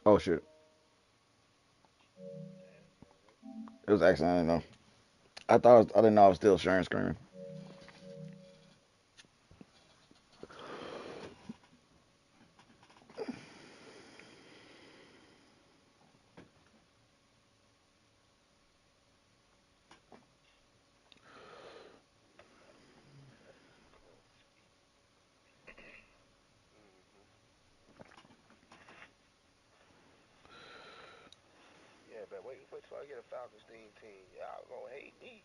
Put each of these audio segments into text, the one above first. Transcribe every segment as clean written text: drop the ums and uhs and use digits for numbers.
Oh shit. It was accident. I didn't know. I didn't know I was still sharing screen. Yeah, but wait till I get a Falcons team. Y'all gonna hate me.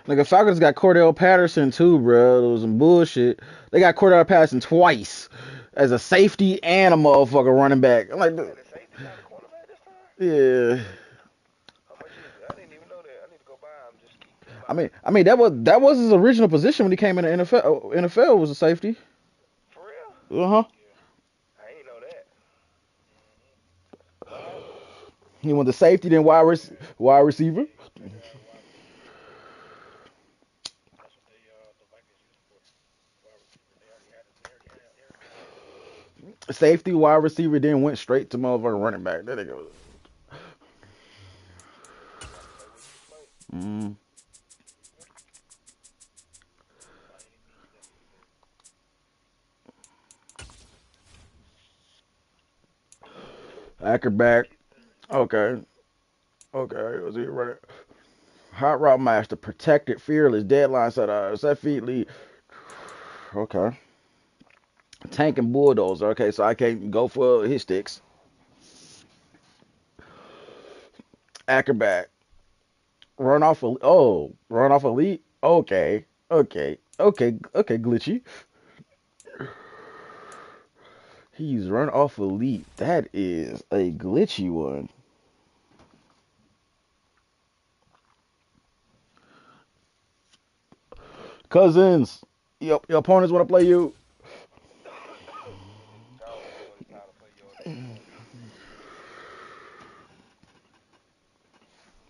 Like the Falcons got Cordell Patterson too, bro. It was some bullshit. They got Cordell Patterson twice as a safety and a motherfucker running back. I'm like, And the safety not a cornerback this time? yeah. How much is it? I didn't even know that. I need to go buy him. Just keep I mean that was his original position when he came in the NFL. NFL was a safety. for real? Uh huh. I ain't know that. He went to safety, then wide receiver. Safety, wide receiver, then went straight to motherfucking running back. There they go. You gotta play where you can play. Mm. Acrobat. Okay. Okay. Was he running? Hot route master, protected, fearless, deadline setter, set feet lead. Okay. Tank and bulldozer. Okay, so I can't go for his sticks. Acrobat. Run off elite. Okay. Okay. Okay. Okay, glitchy. He's run off elite. That is a glitchy one. Cousins. Your opponents want to play you. I don't know what kind of play your niggas want. You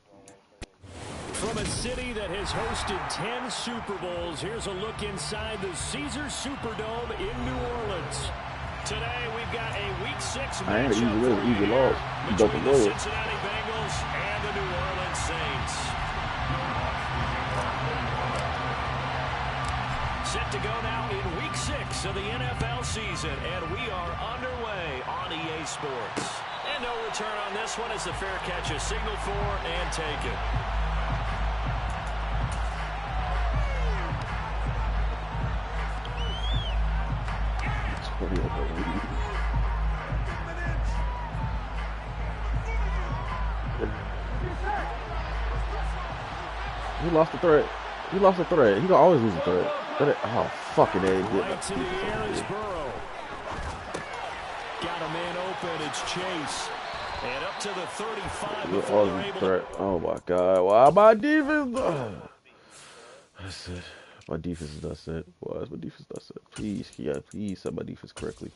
don't want to play that game. From a city that has hosted 10 Super Bowls, here's a look inside the Caesars Superdome in New Orleans. Today, we've got a Week 6 I ain't matchup easy, easy loss. between the Cincinnati Bengals and the New Orleans Saints. Set to go now in Week 6 of the NFL season, and we are underway on EA Sports. And no return on this one as the fair catch is signaled for and taken. He lost the thread. He lost the thread. He gonna always lose the thread. Oh, fucking A. Right to the air is Burrow. Got a man open. It's Chase. And up to the 35 before they're able to... Oh, my God. Why my defense? That's it. My defense is that's it. Why is my defense that's it? Please, yeah, please set my defense correctly.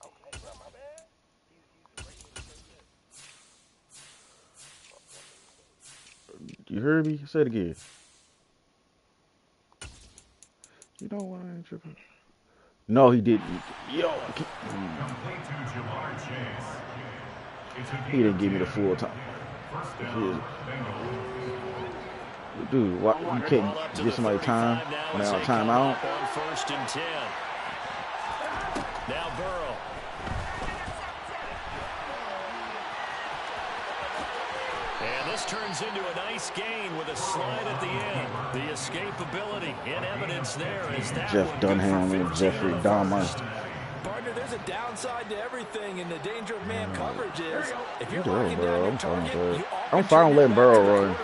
Okay, bro, my bad. He's a Ravens player. You heard me? Say it again. You know what? I ain't tripping. No, he didn't. Yo, he didn't give me the full time. Dude, why, you can't give somebody time when they're on timeout? On 1st and 10. Now Burrow. And this turns into a nice gain with a slide at the end. The escapability in evidence there as that Jeff Dunham and Jeffrey Dahmer. Partner, there's a downside to everything, and the danger of man coverage is if you're doing, locking down your I'm target, fine, you I'm fine with letting Burrow run.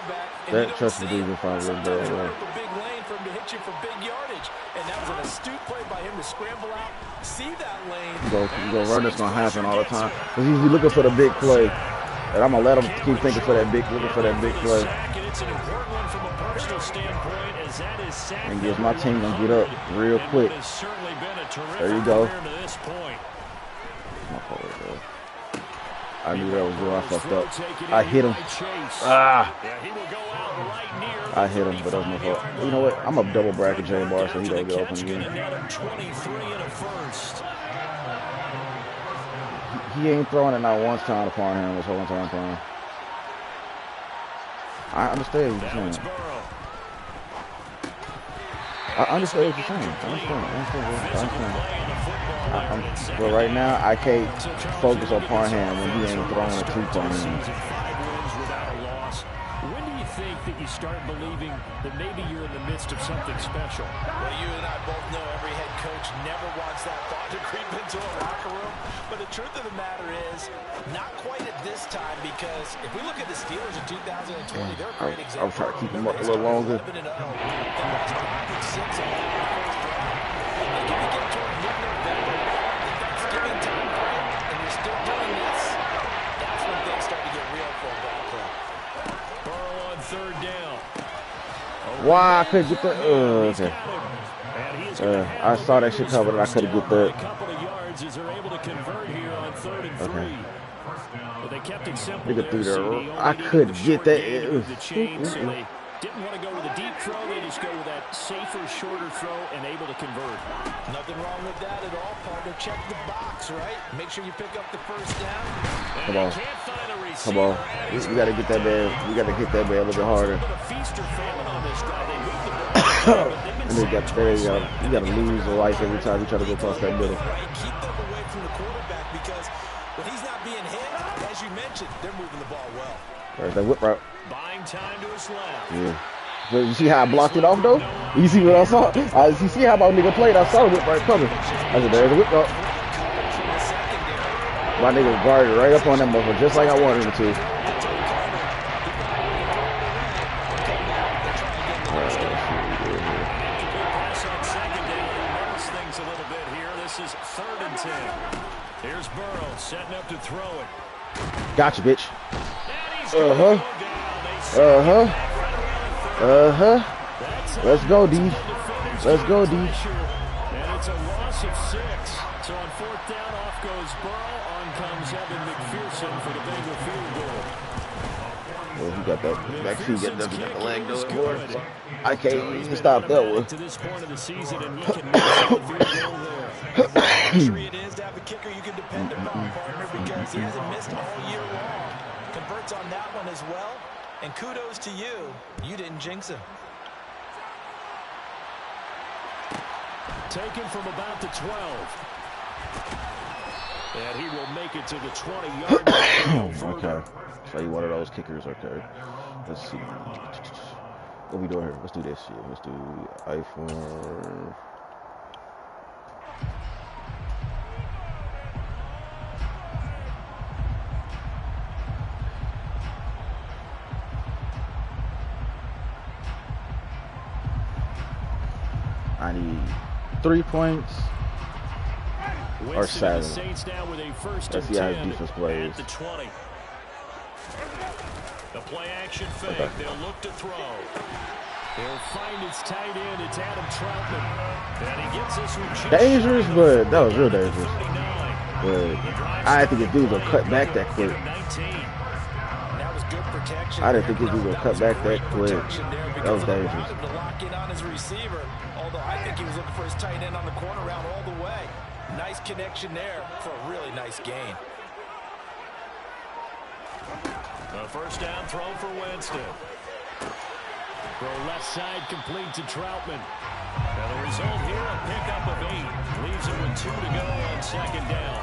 That Trust me, I'm fine with letting Burrow run. A big lane for him to hit you for big yardage, and that was an astute play by him to scramble out, see that lane. You go run, that's gonna happen all the time. Cause he's looking for the big play, and I'm gonna let him keep thinking for that big, looking for that big play. And gives my team gonna get up real quick. There you go. My fault, bro. I knew that was where I fucked up. I hit him. Ah. I hit him, but that was my fault. You know what? I'm up double bracket J Bar, so he don't get open again. He ain't throwing it not once time to Farnham this whole entire time. I understand what you're saying. I understand what you're saying. I understand. But right now, I can't focus on Parham when he ain't throwing a two-point. When do you think that you start believing that maybe you're in the midst of something special? Well, you and I both know every head coach never wants that thought to creep into a locker room. But the truth of the matter is, not quite at this time, because if we look at the Steelers in 2020, they're a great example. I'll try to keep him up a little longer. Third down. Why I couldn't get that? Okay. I saw that shit covered and I couldn't get that. A couple of yards as they're able to convert here on 3rd and 3. But they kept it simple there. I couldn't get that. Didn't want to go with a deep throw. They just go with that safer, shorter throw and able to convert. Nothing wrong with that at all, partner. Check the box, right? Make sure you pick up the first down. Come on. Come on. We got to get that man. We got to hit that man a little bit harder. And you got to lose a life every time you try to go across that middle. Keep them away from the quarterback because when he's not being hit, as you mentioned, they're moving the ball well. There's that whip route. Buying time to his left. Yeah. But you see how I blocked it off though? You see what I saw? You see how my nigga played? I saw the whip right coming. I said, there's a whip route. My nigga guarded right up on that motherfucker just like I wanted him to. This is 3rd and 10. Here's Burrow setting up to throw it. Gotcha, bitch. Let's go, D. Let's go, D. And it's a loss of 6. So on 4th down, off goes Burrow. On comes Evan McPherson for the Bengal field goal. Well, he got that. He got the leg though. I can't even stop that one. To this point of the season, and we can make the field goal there. It is to have a kicker you can depend upon, partner, because he hasn't missed all year long. Converts on that one as well. And kudos to you. You didn't jinx him. Taken from about the 12. And he will make it to the 20-yard line. Okay. So you one of those kickers, okay. Let's see. What we doing here? Let's do this shit. Let's do iPhone. I need 3 points or 7. Let's see how his defense plays. The play action fake. Okay. They'll look to throw. He'll find his tight end. It's Adam Troutman. And he gets this one dangerous, but that was real dangerous. But I didn't think his dude was gonna cut back that quick. I didn't think his dude was gonna cut back that quick. That was dangerous. Although I think he was looking for his tight end on the corner route all the way. Nice connection there for a really nice gain. The first down throw for Winston. Throw left side complete to Troutman. Now the result here, a pickup of 8. Leaves it with 2 to go on 2nd down.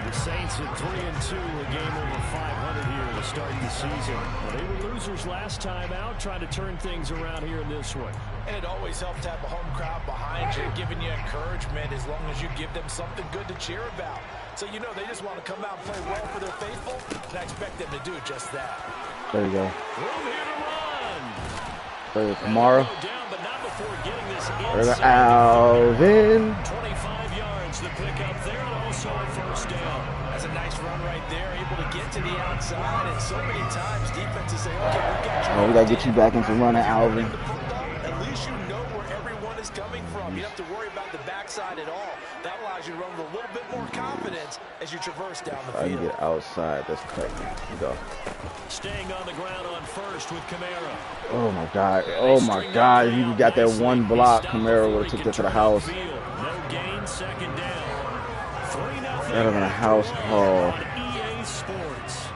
The Saints at 3-2, a game over 500 here to start the season. Well, they were losers last time out, trying to turn things around here in this one. And it always helps to have a home crowd behind you, giving you encouragement as long as you give them something good to cheer about. So you know they just want to come out and play well for their faithful, and I expect them to do just that. There you go. Room here to run. There's Kamara. Down, but not before getting this there's Alvin. 25 yards to pick up there, and also a first down. That's a nice run right there, able to get to the outside, and so many times defenses say, okay, we got to get you back into running, Alvin. At least you know where everyone is coming from. You don't have to worry about the backside at all. That allows you to run with a little bit more confidence defense as you traverse down the I can field. get outside. That's cut. Go. Staying on the ground on first with Kamara. Oh my God. Oh my God. If you got that one block, Kamara would have took that to the house. No gain, second down. 3-0. That'd have been a house call. On EA Sports.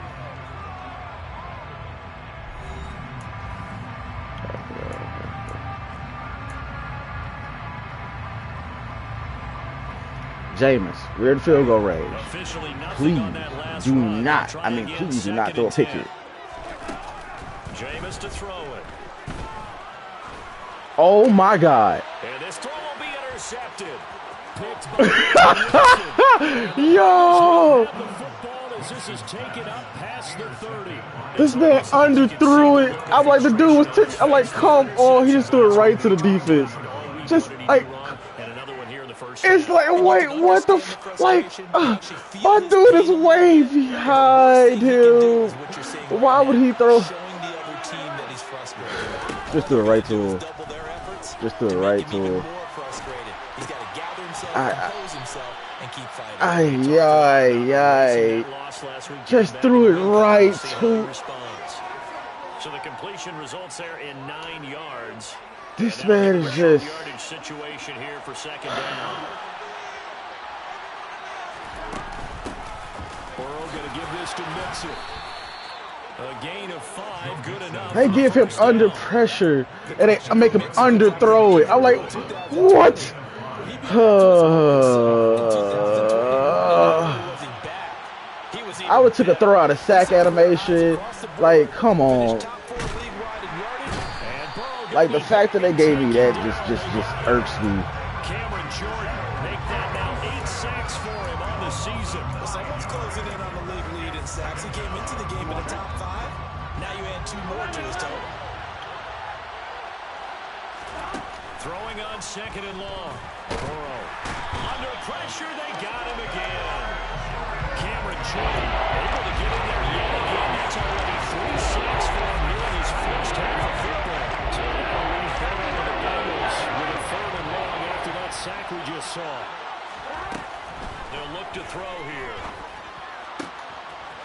Jameis, we're in field goal range. Officially nothing Please on that last do run. not. Try I mean, again, please do not second throw a and pick 10. here. Jameis to throw it. Oh my God. And this throw will be intercepted. Picked by Yo, the football as this is taken up past the 30. this man underthrew it. I'm like, the dude was, I'm like, come on. He just threw it right to the defense. Just like, And another one here in the first. it's like, wait, what the, like, my dude is way behind him. Why would he throw? Just threw it right to him. Just threw it right to him. Just threw it right to. So the completion results there in 9 yards. This man is just. Yardage situation here for second down. Burrow going to give this to Mixon. A gain of 5, good enough. They give him under pressure and they make him underthrow it. I'm like, what? I would took a throw out of sack animation. Like, come on. Like, the fact that they gave me that just irks me. Cameron Jordan make that now 8 sacks for him on the season. Someone's closing in on the league lead in sacks. He came into the game in the top 5. Now you add 2 more to his total. Throwing on second and long. Burrow. Under pressure, they got him again. Cameron Jordan able to get in there yet again. That's already 3 sacks for him here in his first half of football. So now we head over the Bengals with a 3rd and long after that sack we just saw. They'll look to throw here.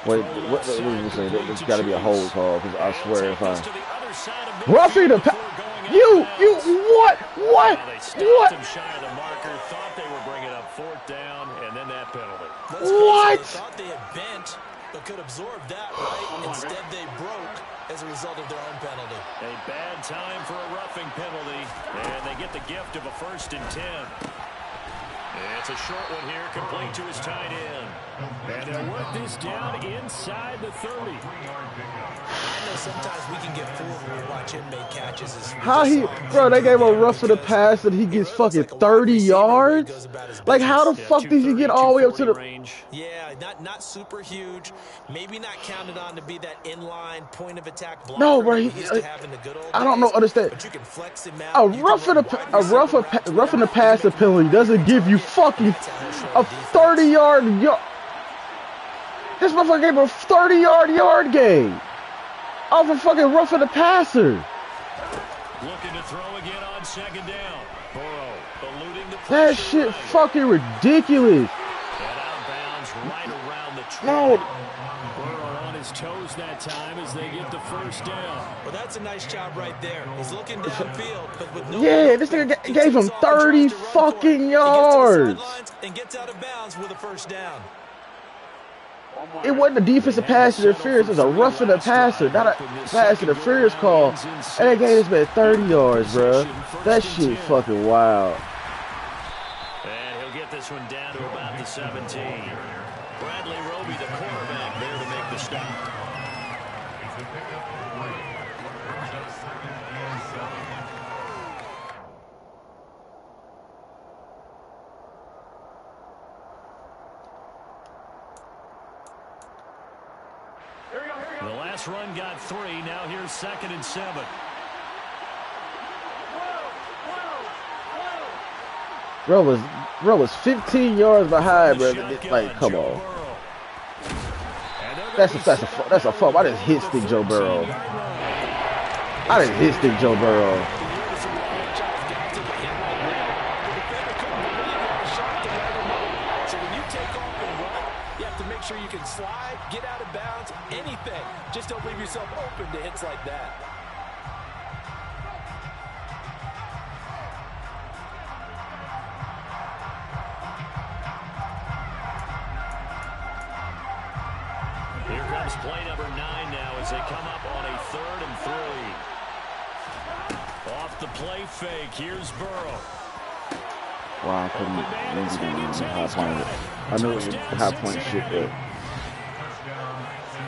Wait, what was you saying? There's got to be a hold call because I swear if I. Roughing the you, what? They stopped him shy of the marker, thought they were bringing up 4th down, and then that penalty. What? They thought they had bent, but could absorb that, right? Instead, they broke as a result of their own penalty. A bad time for a roughing penalty, and they get the gift of a 1st and 10. It's a short one here, complete to his tight end. And they'll work this down inside the 30. I know sometimes we can get fooled when we watch him make catches. How he, bro, they gave a rough for the pass and he gets fucking 30 yards? Like, how the fuck did he get all the way up to the range? Yeah, not super huge. Maybe not counted on to be that inline point of attack blocker. No, bro, I don't know, understand. But you can flex him out. A roughing the passer penalty doesn't give you fucking a 30-yard. This motherfucker gave him a 30-yard game off a fucking roughing the passer. Looking to throw again on second down. Burrow eluding the That pressure shit right. fucking ridiculous. And outbounds right around the track. No. Burrow on his toes that time as they get the 1st down. Well, that's a nice job right there. He's looking downfield, but with no. Yeah, this nigga gave him 30 fucking yards. And gets out of bounds with a 1st down. It wasn't a defensive pass interference. It was a roughing the passer, not a pass interference call. And they gave this man 30 yards, bro. That shit fucking wild. And he'll get this one down to about the 17. Bradley Roby, the quarterback, there to make the stop. The last run got 3. Now here's 2nd and 7. Bro was 15 yards behind, bro. Like, come on. That's a fuck. I just hit stick Joe Burrow. make sure you can slide, get out of bounds, anything. Just don't leave yourself open to hits like that. Here comes play number 9 now as they come up on a 3rd and 3. Off the play fake, here's Burrow. Wow, I couldn't high point. I knew it was high point shit there.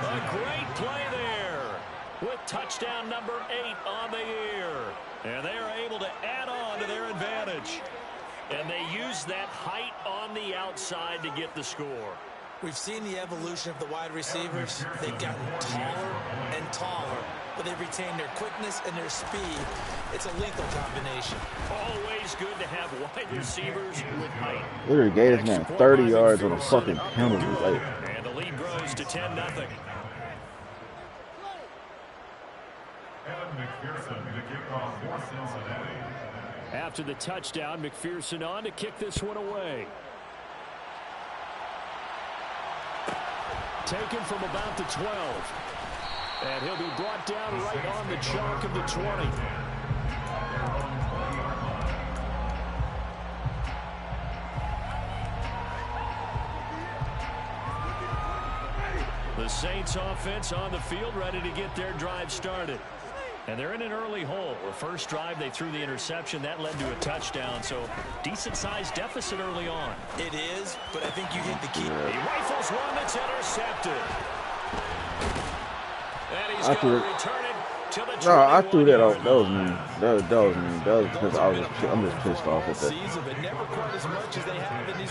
A great play there with touchdown number 8 on the year. And they are able to add on to their advantage. And they use that height on the outside to get the score. We've seen the evolution of the wide receivers. They've gotten taller and taller, but they've retained their quickness and their speed. It's a lethal combination. Always good to have wide receivers with height. Literally gave this man 30 yards on a fucking penalty. Like, and the lead grows to 10-0. After the touchdown, McPherson on to kick this one away. Taken from about the 12. And he'll be brought down right on the chalk of the 20. The Saints offense on the field ready to get their drive started. And they're in an early hole. The first drive, they threw the interception. That led to a touchdown. So, decent-sized deficit early on. It is, but I think you hit the key. He rifles one that's intercepted. And he's I going threw to return it to the 21. no, I threw that off. That was me. That was me. That was because I'm just pissed off at that.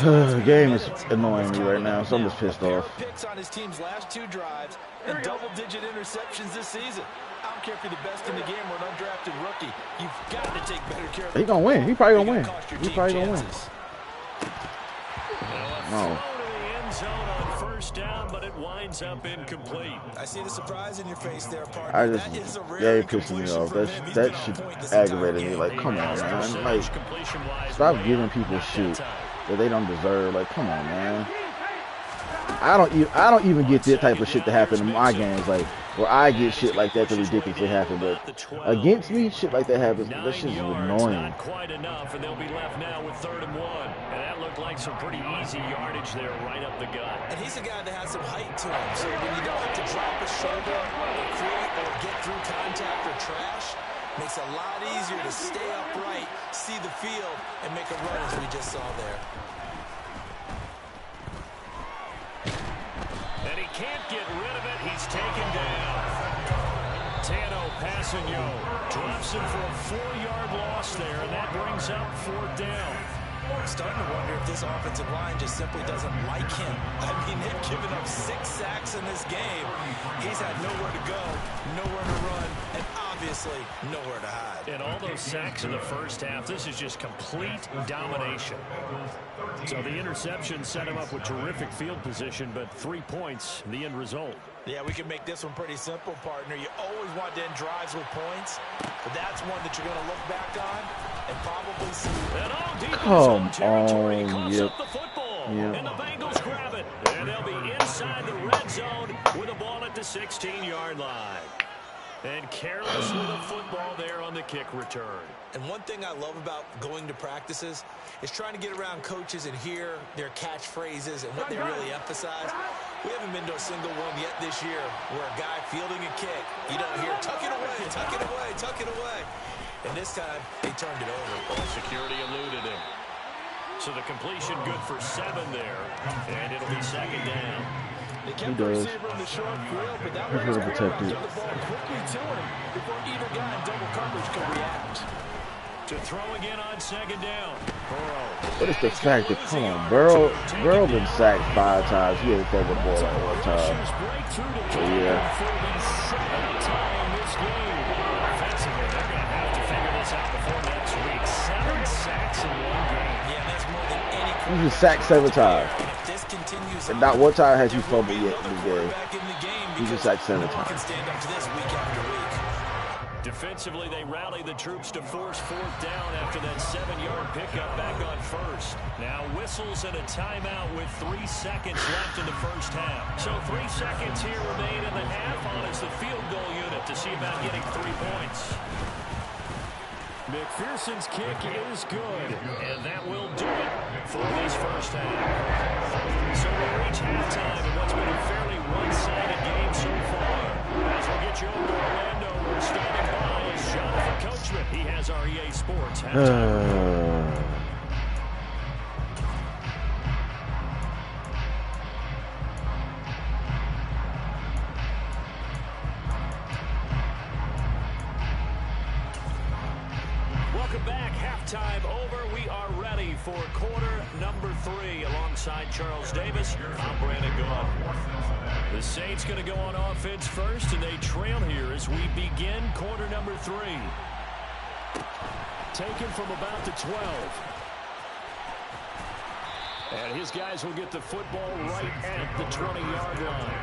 The game is annoying me right now, so I'm just pissed off. Picks on his team's last 2 drives and double-digit interceptions this season. I don't care if you're the best in the game or an undrafted rookie. You've got to take better care of He gonna win. He probably gonna win. He probably gonna win. No. Zone on first down, but it winds up incomplete. I see the surprise in your face there, partner. I just, yeah, it pissed me off. That shit aggravated me. Like, come on, man. Like, stop giving people shit that they don't deserve. Like, come on, man. I don't even get that type of shit to happen in my games. Like, where I get shit like that to ridiculously happen, but against me, shit like that happens. That shit is annoying. Not quite enough, and they'll be left now with 3rd and 1. And that looked like some pretty easy yardage there, right up the gut. And he's a guy that has some height to him, so when you don't have to drop a shoulder or create or get through contact or trash, makes it a lot easier to stay upright, see the field, and make a run as we just saw there. And he can't get rid of it. He's taken down. Tano Passanio drops him for a 4-yard loss there, and that brings up 4th down. I'm starting to wonder if this offensive line just simply doesn't like him. I mean, they've given up 6 sacks in this game. He's had nowhere to go, nowhere to run, and obviously nowhere to hide. And all those sacks in the first half, this is just complete domination. So the interception set him up with terrific field position, but 3 points, the end result. Yeah, we can make this one pretty simple, partner. You always want to end drives with points, but that's one that you're going to look back on and probably see. And all deep Come in his own territory, on, coughs yep. up the football, Yep. and the Bengals grab it. And they'll be inside the red zone with a ball at the 16-yard line. And careless with the football there on the kick return. And one thing I love about going to practices is trying to get around coaches and hear their catchphrases and what they really emphasize. We haven't been to a single one yet this year where a guy fielding a kick, you don't hear, tuck it away, tuck it away, tuck it away. And this time, they turned it over. Well, security eluded him. So the completion good for 7 there. And it'll be 2nd down. They He kept the does. receiver in the short field, but that He's was really protected. took the ball quickly to him before either guy in double coverage could react. To throw again on 2nd down. Burrow. What is the fact that, come on, Burrow been sacked 5 times. He ain't thrown the ball like 1 time. So, yeah. For the 7th time this game. Offensively, they're going to have to figure this out before next week. 7 sacks in 1 game. Yeah, that's more than any He was sacked 7 times. If this continues And not 1 time has he fumbled yet in the the game. quarterback in the game He because just sacked 7 no one can times. stand up to this week after week. Defensively, they rally the troops to force fourth down after that 7-yard pickup back on first. Now whistles and a timeout with 3 seconds left in the first half. So 3 seconds here remain in the half on as the field goal unit to see about getting 3 points. McPherson's kick is good, and that will do it for this first half. So we reach halftime in what's been a fairly one-sided game so far. As we get you over to Orlando, we're standing by is Jonathan Coachman. He has our EA Sports halftime. Welcome back. Halftime over. We are ready for quarter number 3. Alongside Charles Davis, I'm Brandon Gaul. The Saints going to go on offense first, and they trail here as we begin quarter number 3. Taken from about the 12. And his guys will get the football right at the 20-yard line.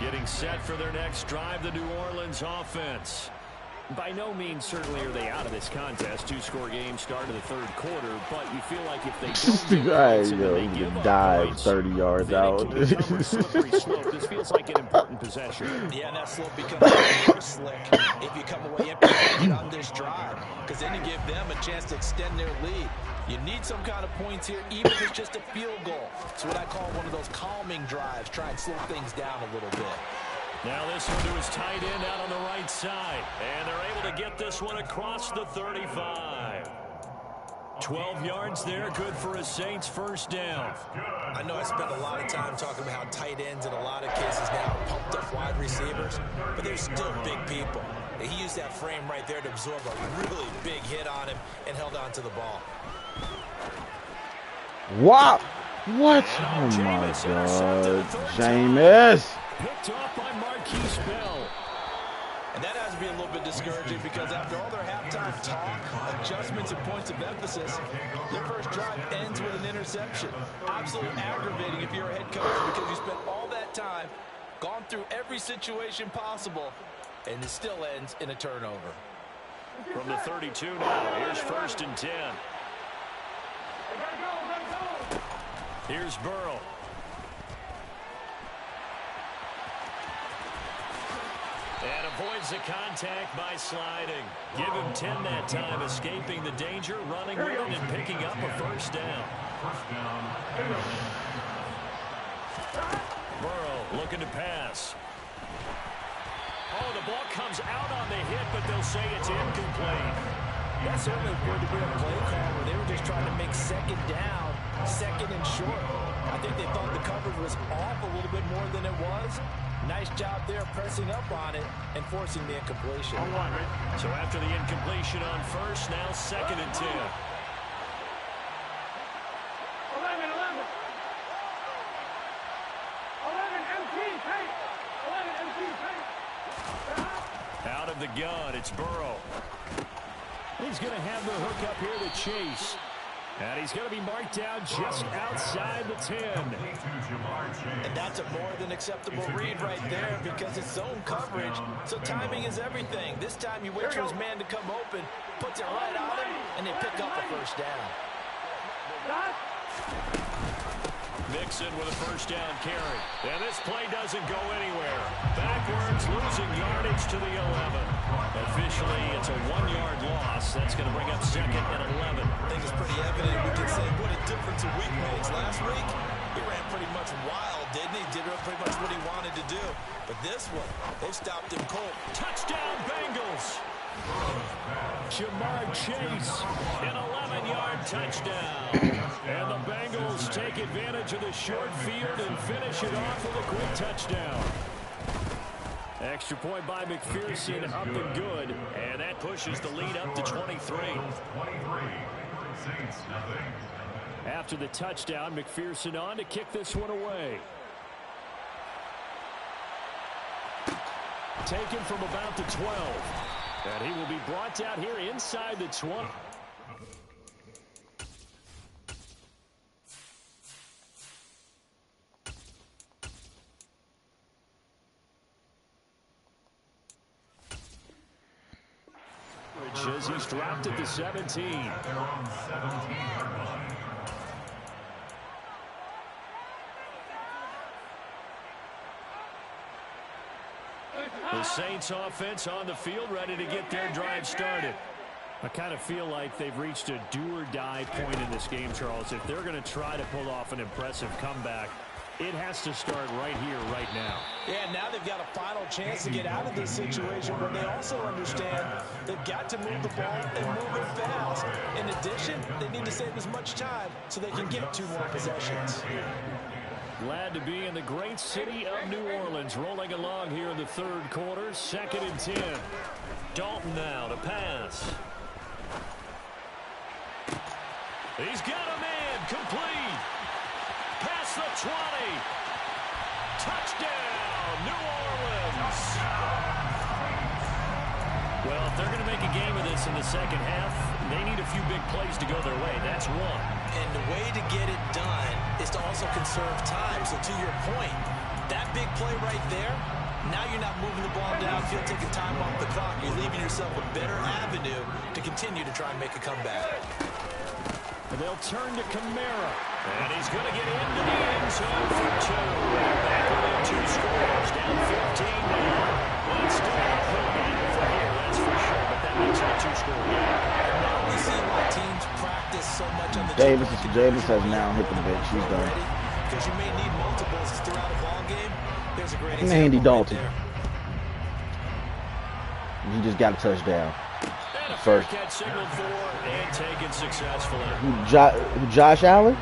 Getting set for their next drive, the New Orleans offense. By no means, certainly, are they out of this contest. 2-score game start of the third quarter, but you feel like if they don't get points, dive 30 yards out. This feels like an important possession. Yeah, and that slope becomes more slick if you come away empty-handed on this drive, because then you give them a chance to extend their lead. You need some kind of points here, even if it's just a field goal. It's what I call one of those calming drives. Try and slow things down a little bit. Now this one to his tight end out on the right side. And they're able to get this one across the 35. 12 yards there, good for a Saints first down. I know I spent a lot of time talking about how tight ends in a lot of cases now pumped up wide receivers, but they're still big people. He used that frame right there to absorb a really big hit on him and held on to the ball. Wow. What? Oh, my God. Jameis. Picked off by Marquise Bell. And that has to be a little bit discouraging because after all their halftime talk, adjustments and points of emphasis, their first drive ends with an interception. Absolutely aggravating if you're a head coach because you spent all that time, gone through every situation possible, and it still ends in a turnover. From the 32 now, here's 1st and 10. Here's Burrow. And avoids the contact by sliding. Give him 10 that time, escaping the danger, running with it, and picking up a first down. Burrow looking to pass. Oh, the ball comes out on the hit, but they'll say it's incomplete. That certainly appeared to be a play call where they were just trying to make second down, second and short. I think they thought the coverage was off a little bit more than it was. Nice job there pressing up on it and forcing the incompletion. So after the incompletion on first, now 2nd and 10. 11 empty tape. Out of the gun, it's Burrow. He's going to have the hook up here to Chase. And he's going to be marked down just outside the 10. And that's a more than acceptable read right there because it's zone coverage, so timing is everything. This time you wait for his man to come open, puts it right on him, and they pick up a first down. Mixon with a first down carry. And this play doesn't go anywhere. Backwards, losing yardage to the 11. Officially, it's a 1-yard loss. That's going to bring up 2nd and 11. I think it's pretty evident. We can say what a difference a week makes. Last week, he ran pretty much wild, didn't he? Did pretty much what he wanted to do. But this one, they stopped him cold. Touchdown, Bengals. Jamar Chase, an 11-yard touchdown. And the Bengals take advantage of the short field and finish it off with a quick touchdown. Extra point by McPherson, up and good. And that pushes the lead up to 23. After the touchdown, McPherson on to kick this one away. Taken from about the 12. And he will be brought down here inside the 20. as he's dropped at the 17. The Saints offense on the field, ready to get their drive started. I kind of feel like they've reached a do-or-die point in this game, Charles. If they're going to try to pull off an impressive comeback, it has to start right here, right now. Yeah, now they've got a final chance to get out of this situation, but they also understand they've got to move the ball and move it fast. In addition, they need to save as much time so they can get 2 more possessions. Glad to be in the great city of New Orleans, rolling along here in the third quarter. 2nd and 10. Dalton now to pass. He's got a man complete. Past the 20. Touchdown, New Orleans. Well, if they're going to make a game of this in the second half, they need a few big plays to go their way. That's one. And the way to get it done is to also conserve time. So to your point, that big play right there, now you're not moving the ball downfield, taking time off the clock. You're leaving yourself a better avenue to continue to try and make a comeback. And they'll turn to Kamara. And he's going to get into the end zone for 2. Back within 2 scores. Down 15 now. Well, it's still a pull back from here, that's for sure. But that makes it a 2-score game. Now we see why teams practice so much on the Davis has now hit the bench. He's done. Because you may need multiples throughout a ball game. There's a great example Andy Dalton. right there. He just got a touchdown. And a First. fair catch signaled for and taken successfully. Josh Allen?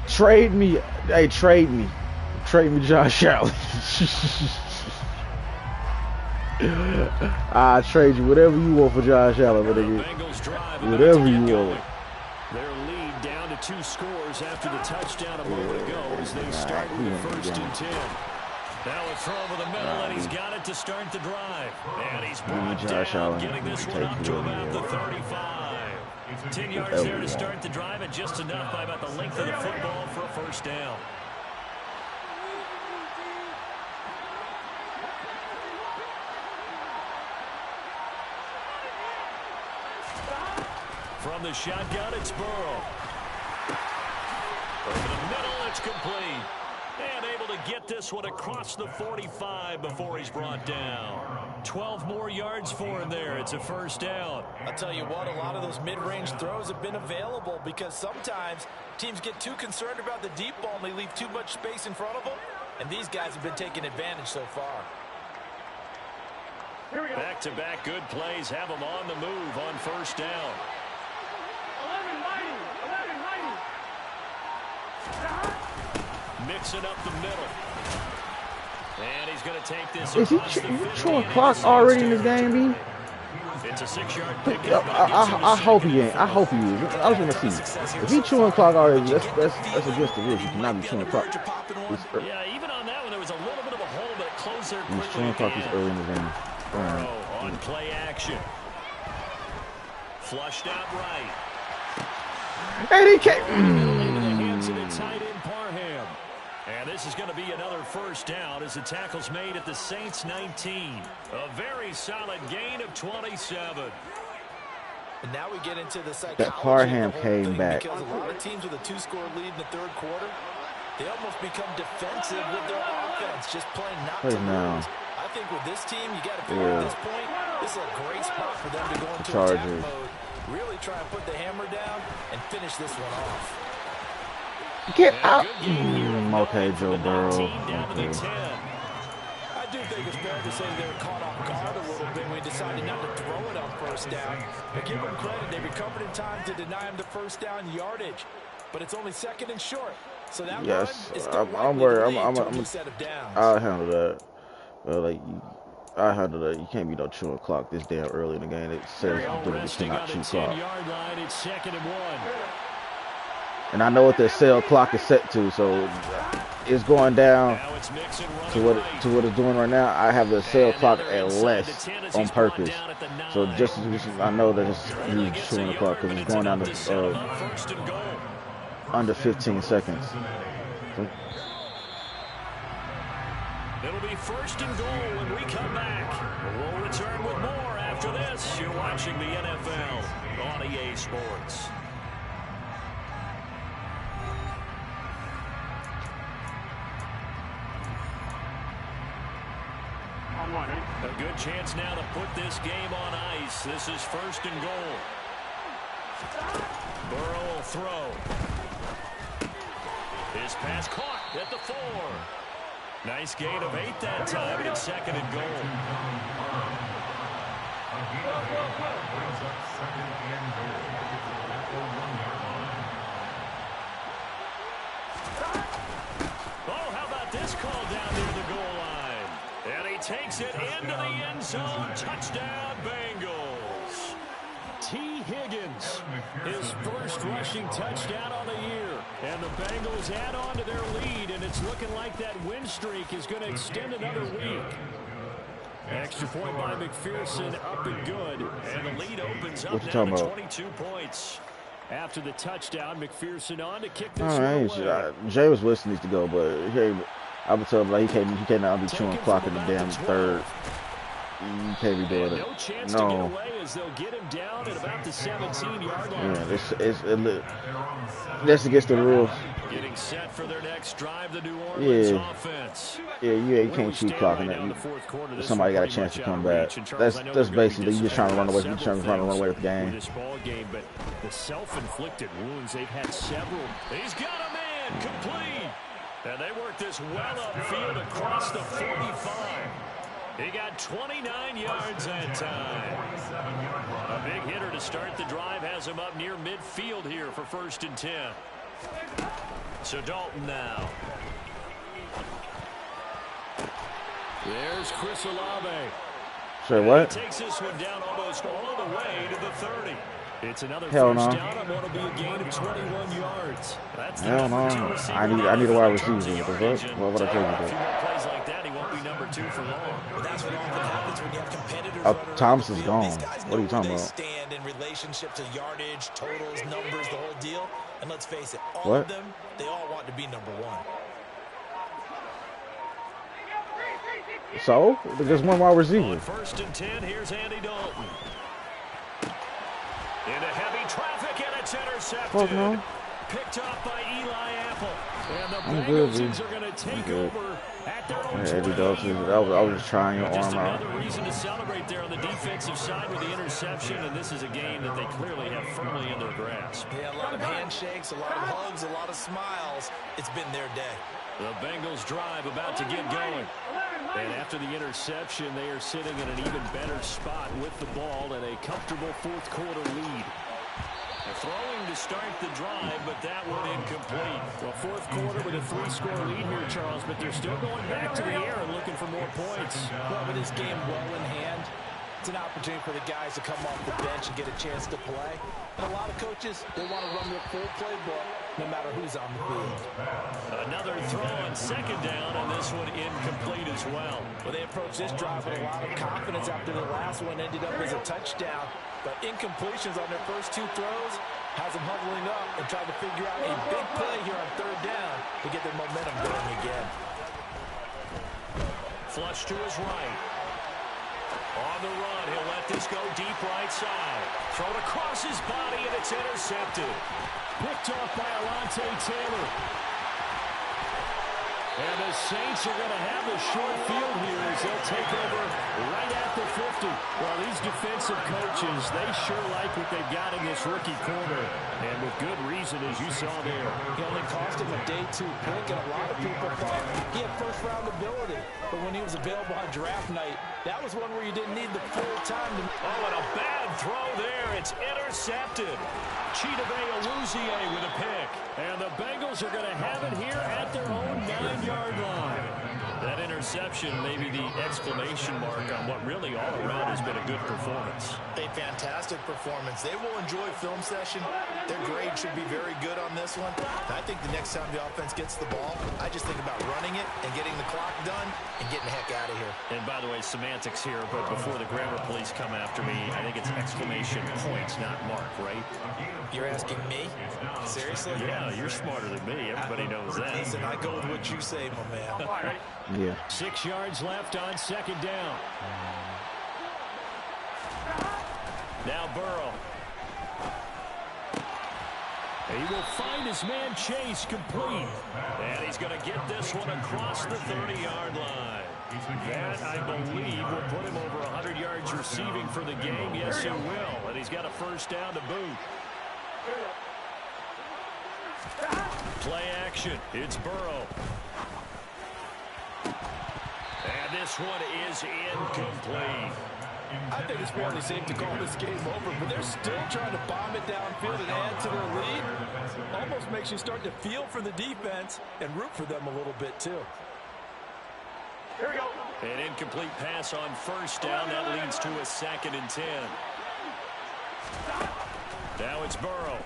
Trade me. Hey, trade me. Trade me Josh Allen. I'll trade you whatever you want for Josh Allen. Whatever you want. Their lead down to 2 scores after the touchdown a moment ago as they start with the 1st and 10. Now a throw over the middle, and he's got it to start the drive. And he's brought down, getting this one up to about the 35. 10 yards there to start the drive, and just enough by about the length of the football for a 1st down. From the shotgun, it's Burrow. Over the middle, it's complete. And able to get this one across the 45 before he's brought down. 12 more yards for him there. It's a 1st down. I'll tell you what, a lot of those mid-range throws have been available because sometimes teams get too concerned about the deep ball and they leave too much space in front of them. And these guys have been taking advantage so far. Back-to-back good plays have them on the move on 1st down. 11-90. Mixing up the middle. And he's going to take this. Is he chewing clock already in this game, B? It's a 6-yard pickup. I hope he ain't. I hope he is. I was gonna see. If he chewing clock already, that's against the rules. You cannot be chewing clock. Yeah, even on that one, there was a little bit of a hole, but it closed there quickly. He's chewing clock is early in the game. Burrow on play action. Flushed out right. And he came. Into the hands of the tight end Parham. And this is going to be another 1st down as the tackle's made at the Saints 19. A very solid gain of 27. And now we get into the psychology That Parham of the whole came thing, back. because a lot of teams with a 2-score lead in the 3rd quarter, they almost become defensive with their offense, just playing not to lose. I think with this team, you got to figure at this point, this is a great spot for them to go into attack mode, really try and put the hammer down and finish this one off. Get out. Okay, Joe Burrow. Okay. I do think it's fair to say they were caught off guard a little bit when we decided not to throw it on 1st down. But give them credit, they recovered in time to deny him the 1st down yardage. But it's only 2nd and short. So that run is still I'm worried. set of downs. I'll handle that. I handle that. You can't be no chewing clock this damn early in the game. It says you cannot chew clock. It's 2nd and 1. And I know what their cell clock is set to, so it's going down to what it's doing right now. I have the cell clock at less on purpose, so just I know that it's chewing the clock because it's going down to under 15 seconds. It'll be 1st and goal when we come back. We'll return with more after this. You're watching the NFL on EA Sports. A good chance now to put this game on ice. This is 1st and goal. Burrow will throw. His pass caught at the 4. Nice gain of 8 that time, and it's 2nd and goal. Oh, how about this call down near the goal line? And he takes it into the end zone. Touchdown, Bengals. T. Higgins, his first rushing touchdown on the year. And the Bengals add on to their lead, and it's looking like that win streak is going to extend another week. Extra point by McPherson, up and good. And the lead opens up now to 22 points. After the touchdown, McPherson on to kick this one away. Jay was listening to go, but I would tell him like he can't now be chewing clock in the damn 3rd. You can't be doing it. No chance to get away as they'll get him down at about the 17-yard line. Yeah, that's against the rules. Getting set for their next drive, the New Orleans offense. Yeah, you can't keep clocking that. Somebody got a chance to come back. That's basically you just trying to run away. You're trying to run away with the game. This ball game, but the self-inflicted wounds, they've had several. He's got a man complete, and they work this well upfield across the 45. He got 29 yards that time. A big hitter to start the drive has him up near midfield here for 1st and 10. So Dalton now. There's Chris Olave. Sure, what? He takes this one down almost all the way to the 30. It's another Hell first no. down and what'll be a gain of 21 yards. That's Hell no. I need a wide receiver. What would I tell you? A few more plays like that, he won't be number 2 for long. Well, that's what often happens when you have competitors. Thomas is gone. What are you talking about? Stand in relationship to yardage, totals, numbers, the whole deal. And let's face it, all What? of them, they all want to be number 1. So there's one wide receiver. On 1st and 10, here's Andy Dalton. Into heavy traffic, and it's intercepted. Fuck no. Picked up by Eli Apple. And the I'm good, Bengals are going to take over at their own Eddie 20. Dalton. I was just trying your Just arm out. another reason to celebrate there on the defensive side with the interception, and this is a game that they clearly have firmly in their grasp. Yeah, a lot of handshakes, a lot of hugs, a lot of smiles. It's been their day. The Bengals drive about to get going. And after the interception, they are sitting in an even better spot with the ball and a comfortable 4th quarter lead. Throwing to start the drive, but that one incomplete. Well, 4th quarter with a 3-score lead here, Charles, but they're still going back to the air and looking for more points. Well, with this game well in hand, it's an opportunity for the guys to come off the bench and get a chance to play. And a lot of coaches, they want to run their full playbook no matter who's on the field. Another throw on 2nd down, and this one incomplete as well. Well, they approached this drive with a lot of confidence after the last one ended up as a touchdown. But incompletions on their first 2 throws has them huddling up and trying to figure out a big play here on 3rd down to get their momentum going again. Flush to his right. On the run, he'll let this go deep right side. Thrown across his body, and it's intercepted. Picked off by Alontae Taylor. And the Saints are going to have a short field here as they'll take over right at the 50. Well, these defensive coaches, they sure like what they've got in this rookie corner. And with good reason, as you saw there. He only cost him a day 2 pick, and a lot of people thought he had first-round ability. But when he was available on draft night, that was one where you didn't need the full time to... Oh, and a bad throw there. It's intercepted. Chidobe Awuzie with a pick. And the Bengals are going to have it here at their own 9-yard line. That interception may be the exclamation mark on what really all around has been a good performance. A fantastic performance. They will enjoy film session. Their grade should be very good on this one. And I think the next time the offense gets the ball, I just think about running it and getting the clock done and getting the heck out of here. And by the way, semantics here, but before the grammar police come after me, I think it's exclamation points, not mark, right? You're asking me? Seriously? Yeah, you're smarter than me. Everybody knows that. Listen, I go with what you say, my man. Yeah. 6 yards left on second down. Now Burrow. He will find his man Chase complete. And he's going to get this one across the 30-yard line. That, I believe, will put him over 100 yards receiving for the game. Yes, it will. And he's got a first down to boot. Play action. It's Burrow. And this one is incomplete. I think it's fairly safe to call this game over, but they're still trying to bomb it downfield and add to their lead. Almost makes you start to feel for the defense and root for them a little bit, too. Here we go. An incomplete pass on first down. That leads to a 2nd and 10. Now it's Burrow.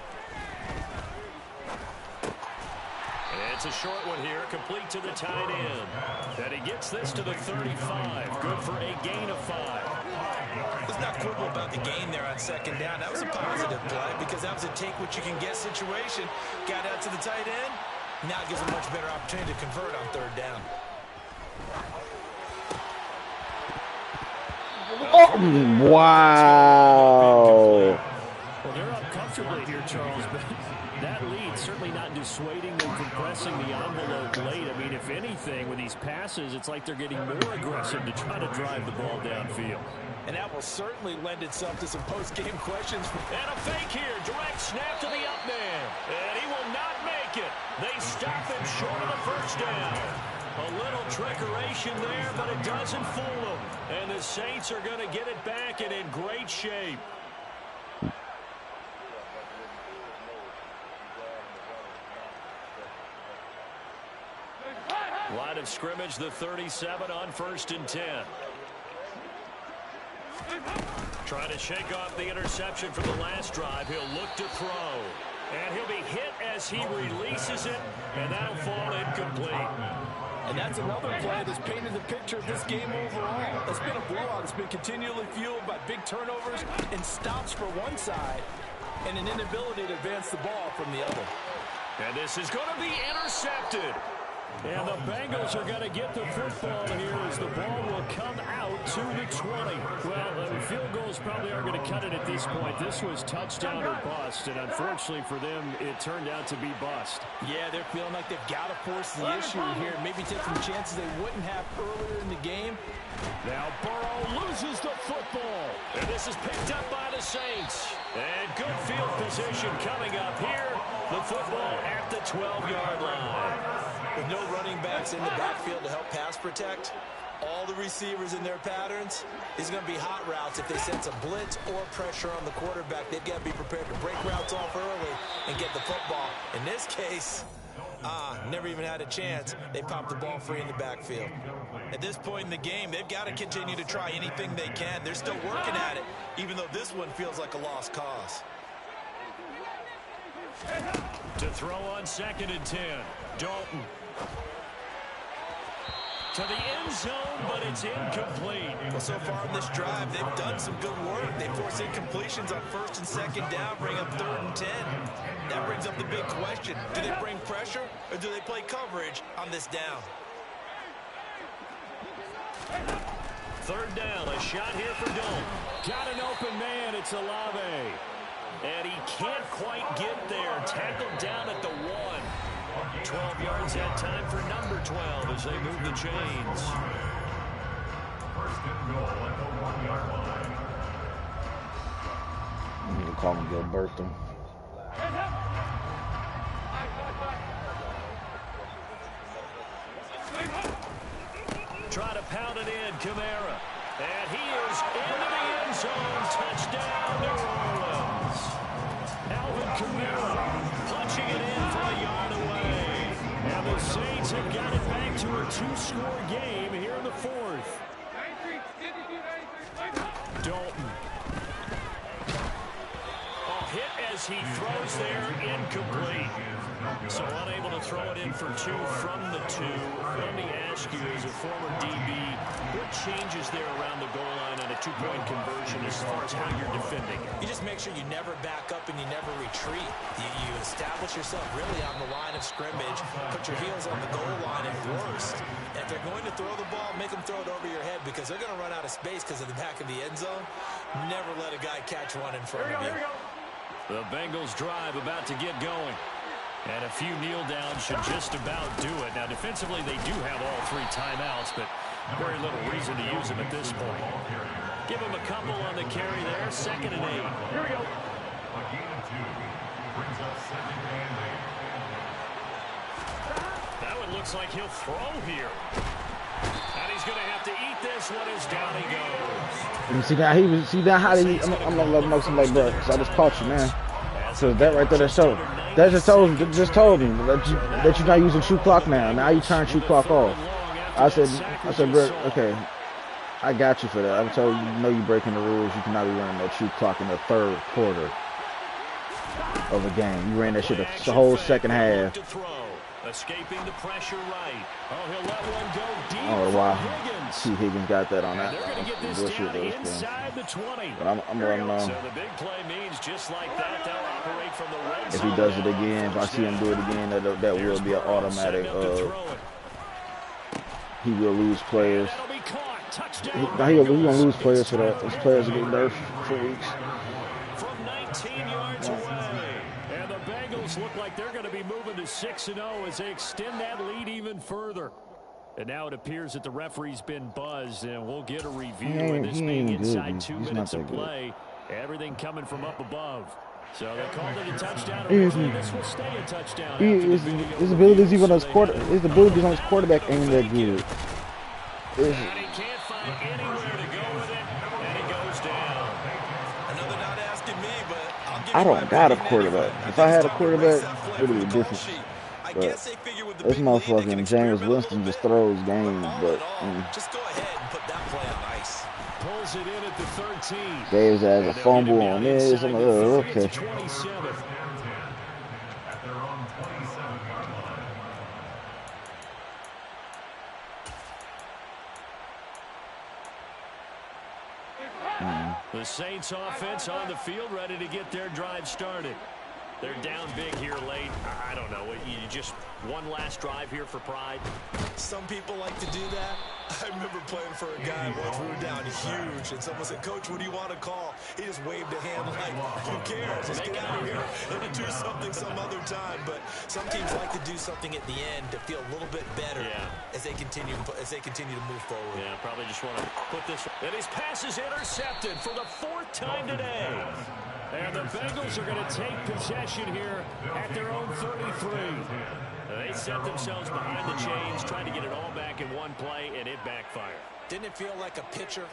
It's a short one here, complete to the tight end. And he gets this to the 35. Good for a gain of 5. Let's not quibble about the gain there on second down. That was a positive play because that was a take-what-you-can-get situation. Got out to the tight end. Now it gives a much better opportunity to convert on third down. Oh, wow. Well, they're up comfortably here, Charles, but that lead certainly not dissuading them from pressing the envelope late. I mean, if anything, with these passes, it's like they're getting more aggressive to try to drive the ball downfield. And that will certainly lend itself to some post-game questions. And a fake here. Direct snap to the up man. And he will not make it. They stop him short of the first down. A little trickeration there, but it doesn't fool them. And the Saints are going to get it back and in great shape. Line of scrimmage, the 37 on 1st and 10. Trying to shake off the interception from the last drive. He'll look to throw. And he'll be hit as he releases it. And that'll fall incomplete. And that's another play that's painted the picture of this game overall. It's been a blowout. It's been continually fueled by big turnovers and stops for one side and an inability to advance the ball from the other. And this is going to be intercepted. And the Bengals are going to get the football here as the ball will come out to the 20. Well, field goals probably aren't going to cut it at this point. This was touchdown or bust, and unfortunately for them, it turned out to be bust. Yeah, they're feeling like they've got to force the issue here. Maybe take some chances they wouldn't have earlier in the game. Now Burrow loses the football. And this is picked up by the Saints. And good field position coming up here. The football at the 12-yard line. With no running backs in the backfield to help pass protect, all the receivers in their patterns, these are going to be hot routes. If they sense a blitz or pressure on the quarterback, they've got to be prepared to break routes off early and get the football. In this case, never even had a chance. They popped the ball free in the backfield. At this point in the game, they've got to continue to try anything they can. They're still working at it, even though this one feels like a lost cause. To throw on 2nd and 10, Dalton. To the end zone, but it's incomplete. Well, so far in this drive, they've done some good work. They force incompletions on 1st and 2nd down, bring up 3rd and 10. That brings up the big question. Do they bring pressure, or do they play coverage on this down? 3rd down, a shot here for Dalton. Got an open man, it's Olave. And he can't quite get there. Tackled down at the 1. 12 yards that time for number 12 as they move the chains. First and goal at the 1-yard line. You can call him Gilberto. Try to pound it in, Kamara. And he is into the end zone. Touchdown, New Orleans. Alvin Kamara punching it in from a yard away. And the Saints have got it back to a 2-score game here in the 4th. Dalton. A hit as he throws there, incomplete. So unable to throw it in for 2 from the 2. Let me ask you, as a former DB, what changes there around the goal line on a 2-point conversion as far as how you're defending? You just make sure you never back up and you never retreat. You establish yourself really on the line of scrimmage, put your heels on the goal line at worst. And if they're going to throw the ball, make them throw it over your head because they're going to run out of space because of the back of the end zone. Never let a guy catch one in front of you. The Bengals drive about to get going. And a few kneel downs should just about do it. Now, defensively, they do have all 3 timeouts, but very little reason to use them at this point. Give them a couple on the carry there. 2nd and 8. Here we go. A gain of 2 brings up 2nd and 8. That one looks like he'll throw here. And he's going to have to eat this one as down he goes. You see now how he. I'm gonna let him know somebody, bro. So I just caught you, man. So that right there, that just told me that you're not using true clock now. Now you turn true clock off. I said, bro, okay, I got you for that. I told you, you're breaking the rules. You cannot be running no true clock in the 3rd quarter of a game. You ran that shit the whole 2nd half. Escaping the pressure right. Oh, he'll let one go deep. Oh, wow. See, Higgins got that on that. They're going to get this down inside the 20. But I'm letting him know. So the big play means just like that, they'll operate from the red if he does it again, if I see him do it again, that will be an automatic. He will lose players. He'll lose players for that. His players are getting nerfed for weeks. From 19 yards away. And the Bengals look like they're going to be moving to 6-0 as they extend that lead even further. And now it appears that the referee's been buzzed, and we'll get a review of this being inside 2 minutes of play. Everything coming from up above. So they called it a touchdown. This will stay a touchdown. His abilities even on his quarterback ain't that good. And he can't find anywhere to go with it, and he goes down. Another not asking me, but I'll give I don't got a quarterback. If I had a quarterback, it would be different. But this motherfucking James Winston just throws games, but just go ahead and put that play on ice. Pulls it in at the 13. Davis has a fumble on this. I'm like, oh, okay. 27. At their own 27-yard line. The Saints offense on the field, ready to get their drive started. They're down big here late. I don't know. You just one last drive here for pride. Some people like to do that. I remember playing for a guy once. We were down huge, and someone said, "Coach, what do you want to call?" He just waved a hand like, "Who cares? Let's get out of here and do something some other time." But some teams like to do something at the end to feel a little bit better as they continue to move forward. Yeah, probably just want to put this. And his pass is intercepted for the 4th time today. And the Bengals are going to take possession here at their own 33. They set themselves behind the chains, trying to get it all back in one play, and it backfired. Didn't it feel like a pitcher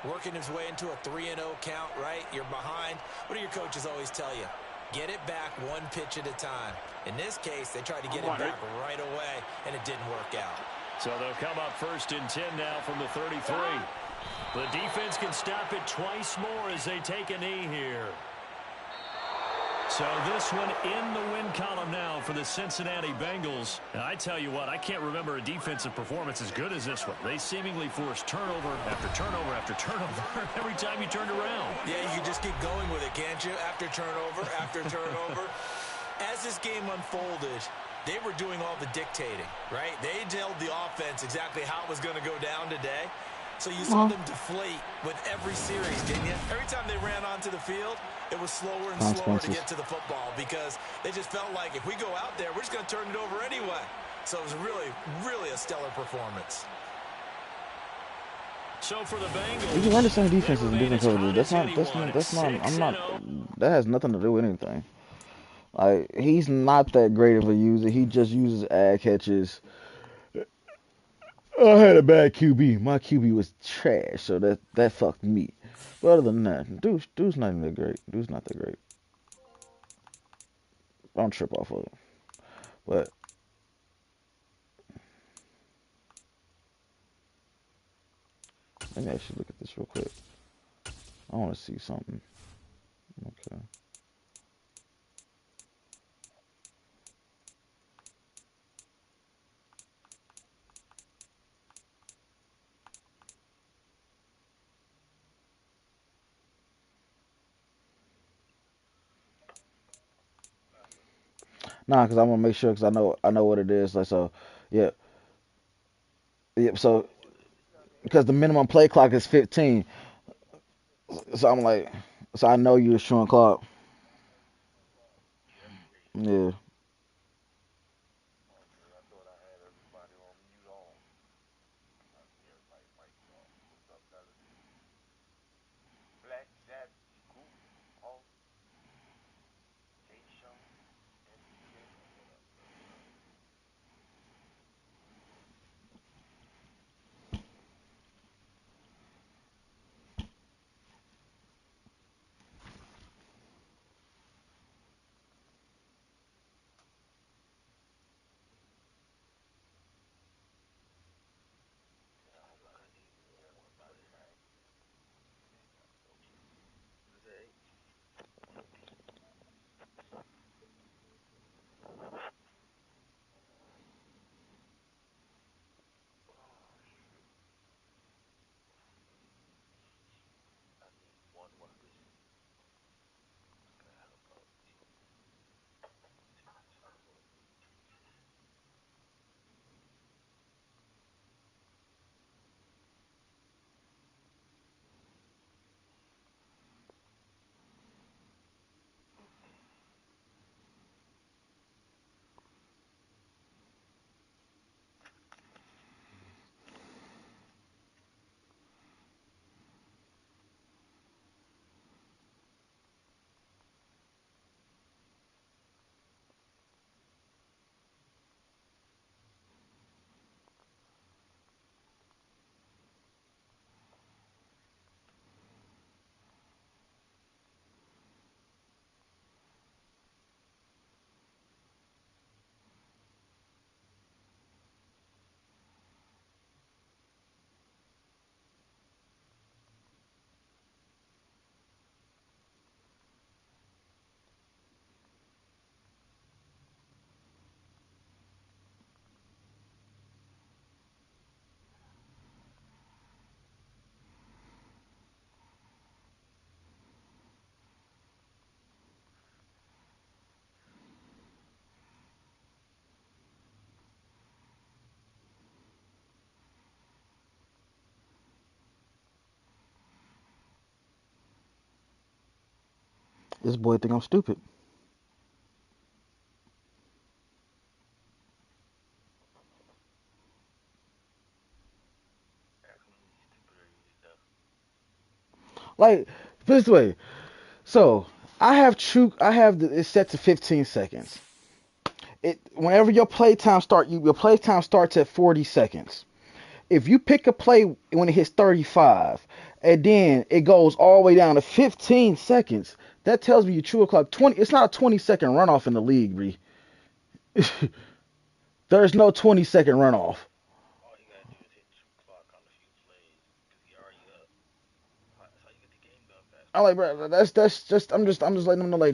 working his way into a 3-0 count, right? You're behind. What do your coaches always tell you? Get it back one pitch at a time. In this case, they tried to get it back right away, and it didn't work out. So they'll come up 1st and 10 now from the 33. The defense can stop it twice more as they take a knee here. So this one in the win column now for the Cincinnati Bengals. And I tell you what, I can't remember a defensive performance as good as this one. They seemingly forced turnover after turnover after turnover every time you turned around. Yeah, you can just keep going with it, can't you? After turnover, after turnover. As this game unfolded, they were doing all the dictating, right? They told the offense exactly how it was going to go down today. So you saw them deflate with every series, didn't you? Every time they ran onto the field, it was slower and slower to get to the football because they just felt like if we go out there, we're just going to turn it over anyway. So it was really, really a stellar performance. So for the Bengals, you can understand defenses and different coverages. That has nothing to do with anything. Like, he's not that great of a user. He just uses ad catches. I had a bad QB. My QB was trash, so that fucked me. But other than that, dude's not even that great. Dude's not that great. Don't trip off of it. But let me actually look at this real quick. I want to see something. Okay. Nah, because I want to make sure because I know what it is. Like so, yeah, yeah. So because the minimum play clock is 15, so I'm like, so I know you're showing clock. Yeah. Okay, I thought I had everybody on mute on. I see everybody mics off. What's up, fellas? Black Jack, Scoop, Hawk, Jay Sean, MPJ. What up, bro? Yeah, I know I need to worry about it. I ain't got no today. I need one wide receiver. I got about two. This boy think I'm stupid. Ask me stupider you stuff. Like this way. So it's set to 15 seconds. It whenever your playtime starts at 40 seconds. If you pick a play when it hits 35, and then it goes all the way down to 15 seconds, that tells me you true o'clock 20. It's not a 20-second runoff in the league, Bree. There's no 20-second runoff. All you gotta do is hit true clock on a few plays, cause he already up. That's how you get the game done I'm faster. like, bro, that's just I'm just letting them know like